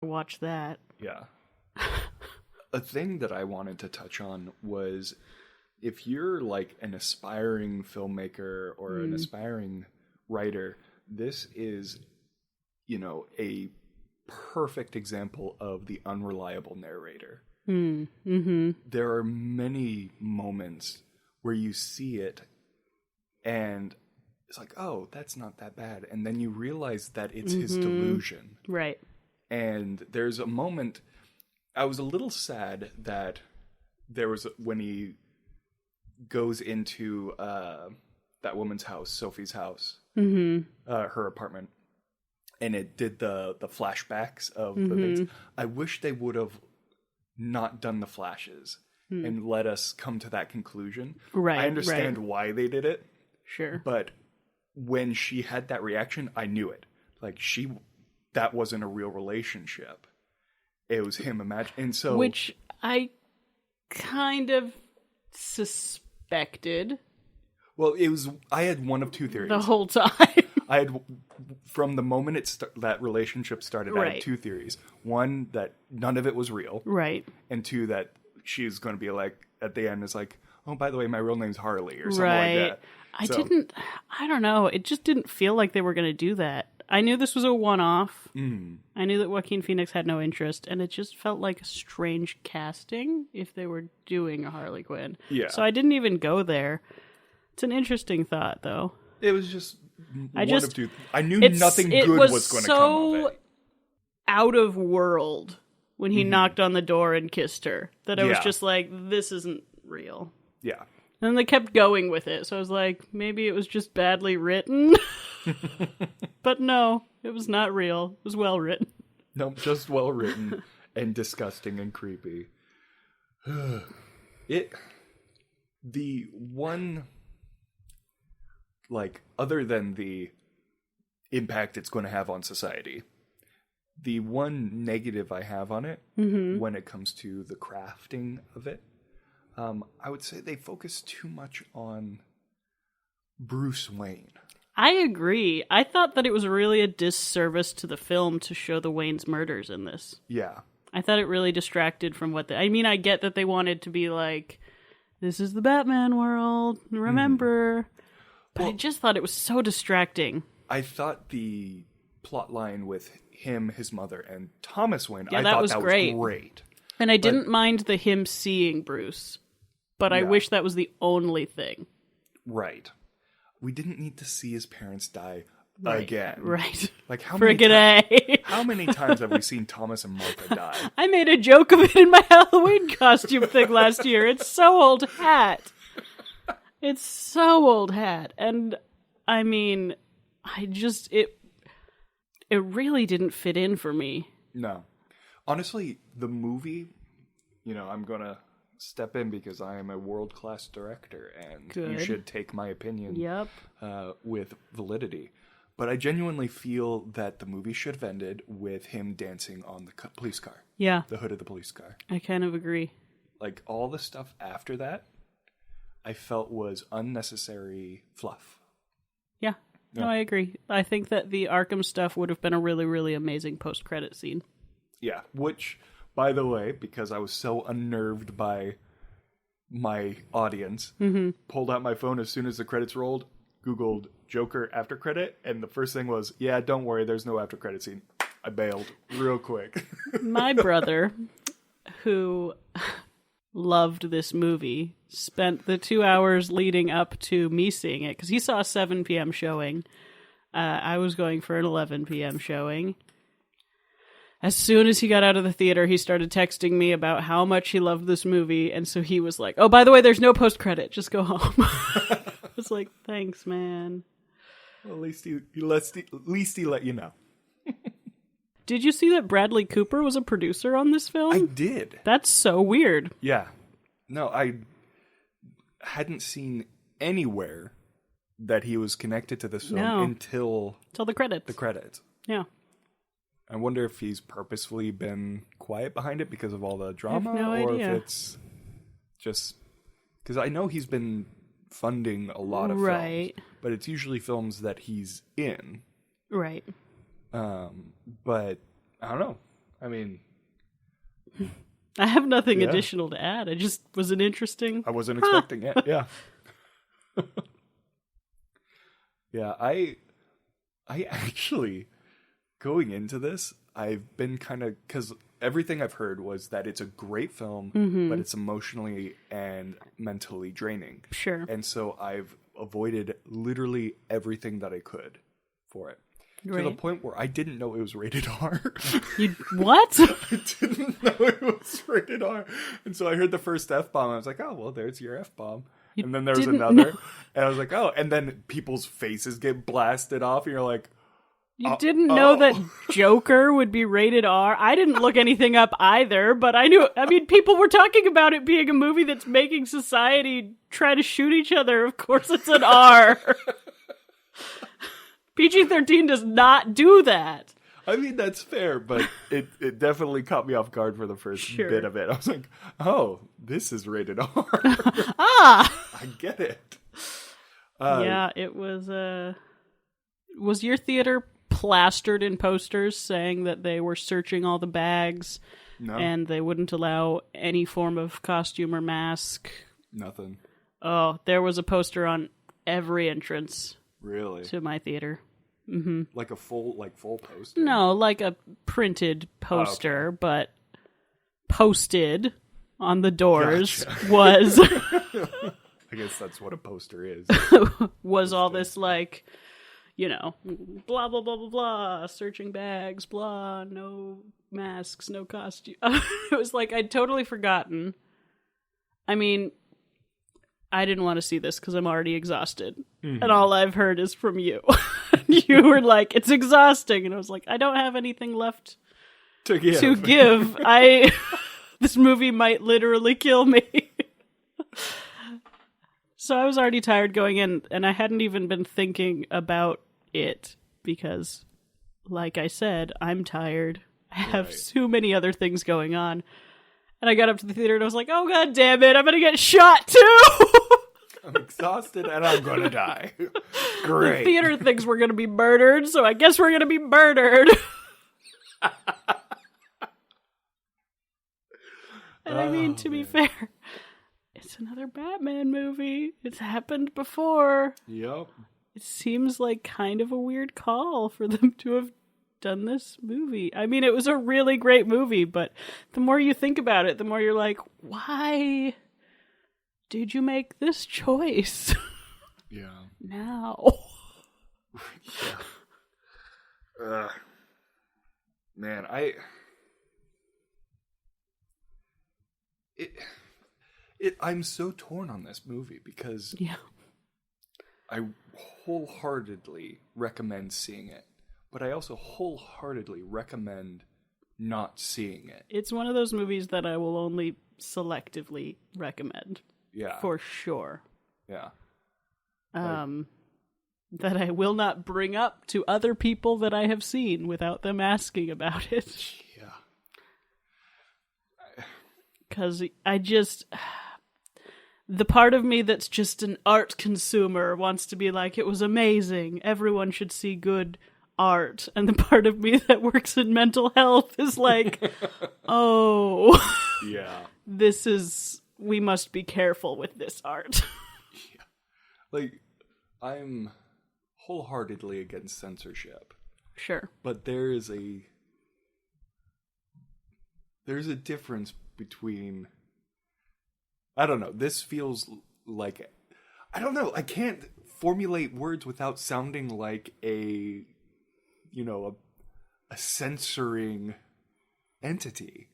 watch that. Yeah. A thing that I wanted to touch on was if you're like an aspiring filmmaker or an aspiring writer, this is, a perfect example of the unreliable narrator. Mm-hmm. There are many moments where you see it and it's like, oh, that's not that bad. And then you realize that it's his delusion. Right. And there's a moment, I was a little sad that there was, when he goes into that woman's house, Sophie's house, her apartment, and it did the flashbacks of the things. I wish they would have not done the flashes and let us come to that conclusion. Right. I understand why they did it. Sure. But when she had that reaction, I knew it. Like, that wasn't a real relationship. It was him imagining. And so, which I kind of suspected. Well, I had one of two theories. The whole time. I had, from the moment that relationship started, I had two theories. One, that none of it was real. Right. And two, that she's going to be like, at the end, it's like, oh, by the way, my real name's Harley, or something like that. I don't know. It just didn't feel like they were going to do that. I knew this was a one-off. I knew that Joaquin Phoenix had no interest, and it just felt like a strange casting if they were doing a Harley Quinn. Yeah. So I didn't even go there. It's an interesting thought, though. It was just one of two. I knew it nothing good was going to come of it. Out of world when he knocked on the door and kissed her that I was just like, this isn't real. Yeah. And then they kept going with it. So I was like, maybe it was just badly written. But no, it was not real. It was well written. No, just well written and disgusting and creepy. The one, like, other than the impact it's going to have on society, the one negative I have on it when it comes to the crafting of it, I would say they focus too much on Bruce Wayne. I agree. I thought that it was really a disservice to the film to show the Wayne's murders in this. Yeah. I thought it really distracted from what I mean, I get that they wanted to be like, this is the Batman world, remember. But I just thought it was so distracting. I thought the plot line with him, his mother, and Thomas Wayne, I that thought was that great. was great. And I didn't mind him seeing Bruce. But I wish that was the only thing. Right. We didn't need to see his parents die again. Right. Like, how many times have we seen Thomas and Martha die? I made a joke of it in my Halloween costume thing last year. It's so old hat. It's so old hat. And, I mean, it really didn't fit in for me. No. Honestly, the movie, I'm going to step in because I am a world-class director and you should take my opinion with validity. But I genuinely feel that the movie should have ended with him dancing on the police car. Yeah. The hood of the police car. I kind of agree. Like, all the stuff after that, I felt was unnecessary fluff. Yeah. No, I agree. I think that the Arkham stuff would have been a really, really amazing post-credit scene. Yeah, which, by the way, because I was so unnerved by my audience, pulled out my phone as soon as the credits rolled, Googled Joker after credit, and the first thing was, yeah, don't worry, there's no after credit scene. I bailed real quick. My brother, who loved this movie, spent the 2 hours leading up to me seeing it, because he saw a 7 p.m. showing. I was going for an 11 p.m. showing. As soon as he got out of the theater, he started texting me about how much he loved this movie, and so he was like, oh, by the way, there's no post-credit, just go home. I was like, thanks, man. Well, at least he let you know. Did you see that Bradley Cooper was a producer on this film? I did. That's so weird. Yeah. No, I hadn't seen anywhere that he was connected to this film until the credits. The credits. Yeah. I wonder if he's purposefully been quiet behind it because of all the drama, or if it's just because I know he's been funding a lot of films, but it's usually films that he's in. Right. But I don't know. I mean, I have nothing Yeah. additional to add. It just was an interesting. I wasn't expecting it. Yeah. Yeah, I actually, going into this, I've been kind of, because everything I've heard was that it's a great film, but it's emotionally and mentally draining. Sure. And so I've avoided literally everything that I could for it. To the Right. point where I didn't know it was rated R. You what? I didn't know it was rated R. And so I heard the first F-bomb. I was like, oh, well, there's your F-bomb. And then there was didn't another. know. And I was like, oh. And then people's faces get blasted off. And you're like, You didn't know that Joker would be rated R? I didn't look anything up either, but I knew. I mean, people were talking about it being a movie that's making society try to shoot each other. Of course, it's an R. PG-13 does not do that. I mean, that's fair, but it definitely caught me off guard for the first Sure. bit of it. I was like, oh, this is rated R. Ah! I get it. Yeah, it was. Was your theater plastered in posters saying that they were searching all the bags No, and they wouldn't allow any form of costume or mask? nothing. Oh, there was a poster on every entrance Really. to my theater. Like a full poster? No, like a printed poster, but posted on the doors was I guess that's what a poster is. was all this like, you know, blah blah blah blah blah, searching bags, blah, no masks, no costume. It was like I'd totally forgotten. I mean, I didn't want to see this because I'm already exhausted, and all I've heard is from you. You were like, "It's exhausting," and I was like, "I don't have anything left to give. to give." This movie might literally kill me. So I was already tired going in, and I hadn't even been thinking about it because, like I said, I'm tired. I have Right. so many other things going on. And I got up to the theater and I was like, oh, God damn it, I'm going to get shot too! I'm exhausted and I'm gonna die. The Great. theater thinks we're going to be murdered, so I guess we're going to be murdered. And I mean, to be fair, it's another Batman movie. It's happened before. Yep. It seems like kind of a weird call for them to have done this movie. I mean, it was a really great movie, but the more you think about it, the more you're like, why did you make this choice Yeah. now? Ugh. Man, I'm so torn on this movie because Yeah. I wholeheartedly recommend seeing it, but I also wholeheartedly recommend not seeing it. It's one of those movies that I will only selectively recommend, Yeah. for sure. Yeah. That I will not bring up to other people that I have seen without them asking about it. Yeah. Because I just... The part of me that's just an art consumer wants to be like, it was amazing. Everyone should see good art. And the part of me that works in mental health is like, oh, Yeah. we must be careful with this art. Like, I'm wholeheartedly against censorship, Sure. but there's a difference between, I don't know, this feels like, I don't know, I can't formulate words without sounding like a censoring entity.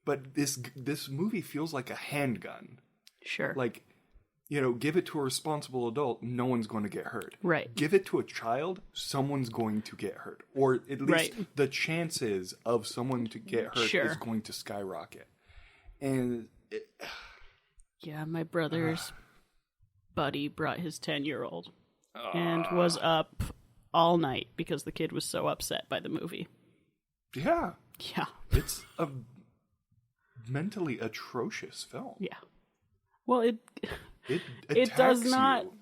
But this movie feels like a handgun. Sure. Like, give it to a responsible adult, no one's going to get hurt. Right. Give it to a child, someone's going to get hurt. Or at least Right. the chances of someone to get hurt Sure. is going to skyrocket. And Yeah, my brother's buddy brought his 10-year-old and was up all night because the kid was so upset by the movie. yeah, Yeah. it's a mentally atrocious film. Yeah. Well, it It does attacks not- you.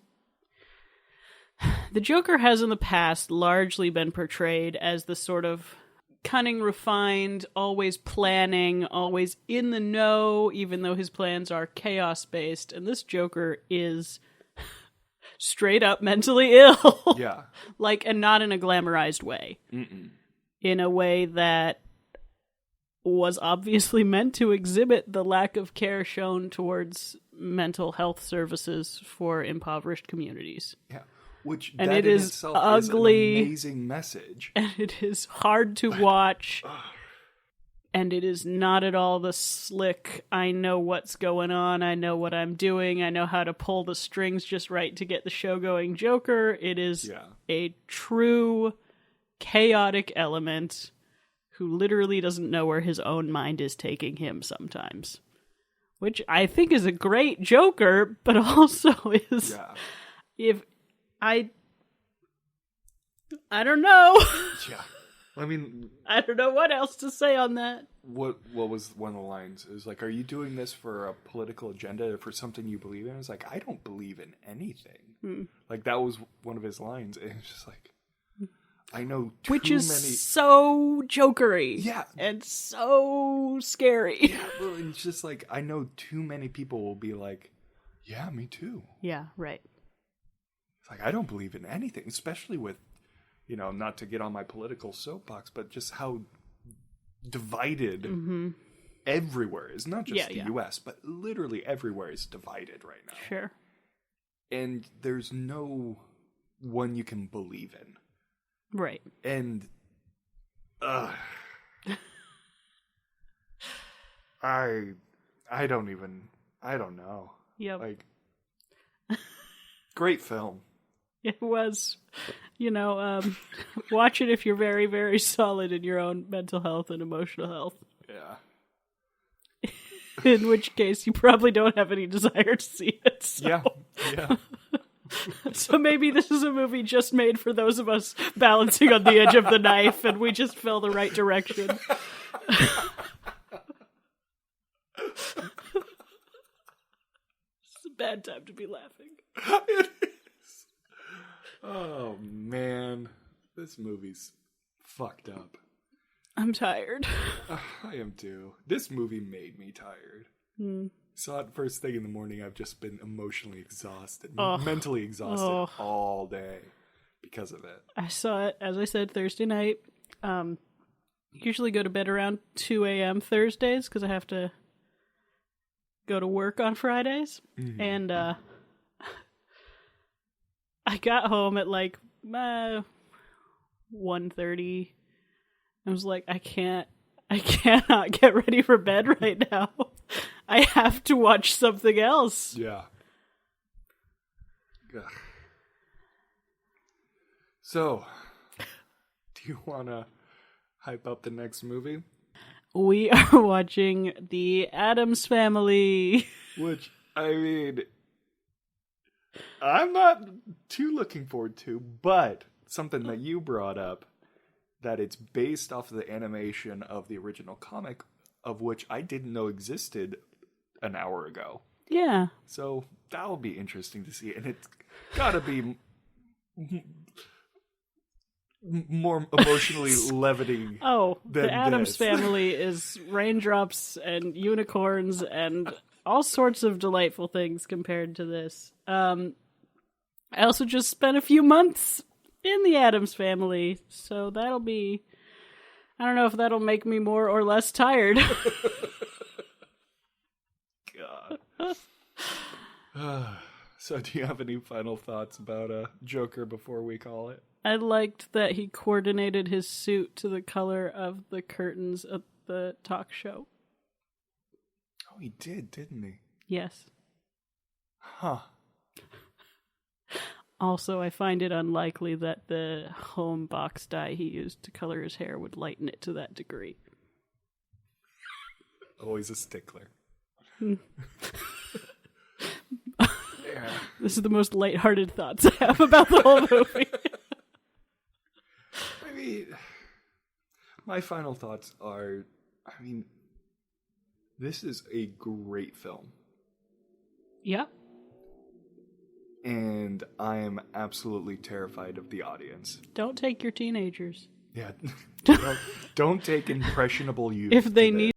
the Joker has in the past largely been portrayed as the sort of cunning, refined, always planning, always in the know, even though his plans are chaos-based. And this Joker is straight up mentally ill. Yeah. Like, and not in a glamorized way. In a way that was obviously meant to exhibit the lack of care shown towards mental health services for impoverished communities. Yeah. Which And that it in is itself ugly. is an amazing message. And it is hard to watch. And it is not at all the slick, I know what's going on, I know what I'm doing, I know how to pull the strings just right to get the show going Joker. It is a true chaotic element who literally doesn't know where his own mind is taking him sometimes. Which I think is a great Joker, but also is... If I don't know. Yeah. I mean... I don't know what else to say on that. What was one of the lines? It was like, are you doing this for a political agenda or for something you believe in? It was like, I don't believe in anything. Like, that was one of his lines. And it's just like, I know too Which many... is so jokery. Yeah. And so scary. Yeah, well, it's just like, I know too many people will be like, yeah, me too. Yeah, right. It's like, I don't believe in anything, especially with, you know, not to get on my political soapbox, but just how divided everywhere is. Not just the U.S., but literally everywhere is divided right now. Sure. And there's no one you can believe in. Right. And I don't know. Yep. Like, great film. It was, you know, watch it if you're very, very solid in your own mental health and emotional health. Yeah. In which case, you probably don't have any desire to see it. So. Yeah. So maybe this is a movie just made for those of us balancing on the edge of the knife, and we just fell the right direction. It's a bad time to be laughing. It is. Oh, man. This movie's fucked up. I'm tired. I am too. This movie made me tired. Saw it first thing in the morning. I've just been emotionally exhausted, mentally exhausted all day because of it. I saw it, as I said, Thursday night. Usually go to bed around 2 a.m. Thursdays because I have to go to work on Fridays. And I got home at like 1:30. I was like, I cannot get ready for bed right now. I have to watch something else. Yeah. Ugh. So, do you want to hype up the next movie? We are watching The Addams Family. Which, I mean, I'm not too looking forward to, but something that you brought up, that it's based off of the animation of the original comic, of which I didn't know existed an hour ago. Yeah. So that'll be interesting to see, and it's gotta be more emotionally leveling. Oh, than the Addams this. Family is raindrops and unicorns and all sorts of delightful things compared to this. I also just spent a few months in the Addams Family, so that'll be... I don't know if that'll make me more or less tired. God. So do you have any final thoughts about Joker before we call it? I liked that he coordinated his suit to the color of the curtains at the talk show. Oh, he did, didn't he? Yes. Huh. Also, I find it unlikely that the home box dye he used to color his hair would lighten it to that degree. Always a stickler. Yeah. This is the most lighthearted thoughts I have about the whole movie. I mean, my final thoughts are, I mean, this is a great film. Yeah. And I am absolutely terrified of the audience. Don't take your teenagers. Yeah. Don't take impressionable youth. If they to need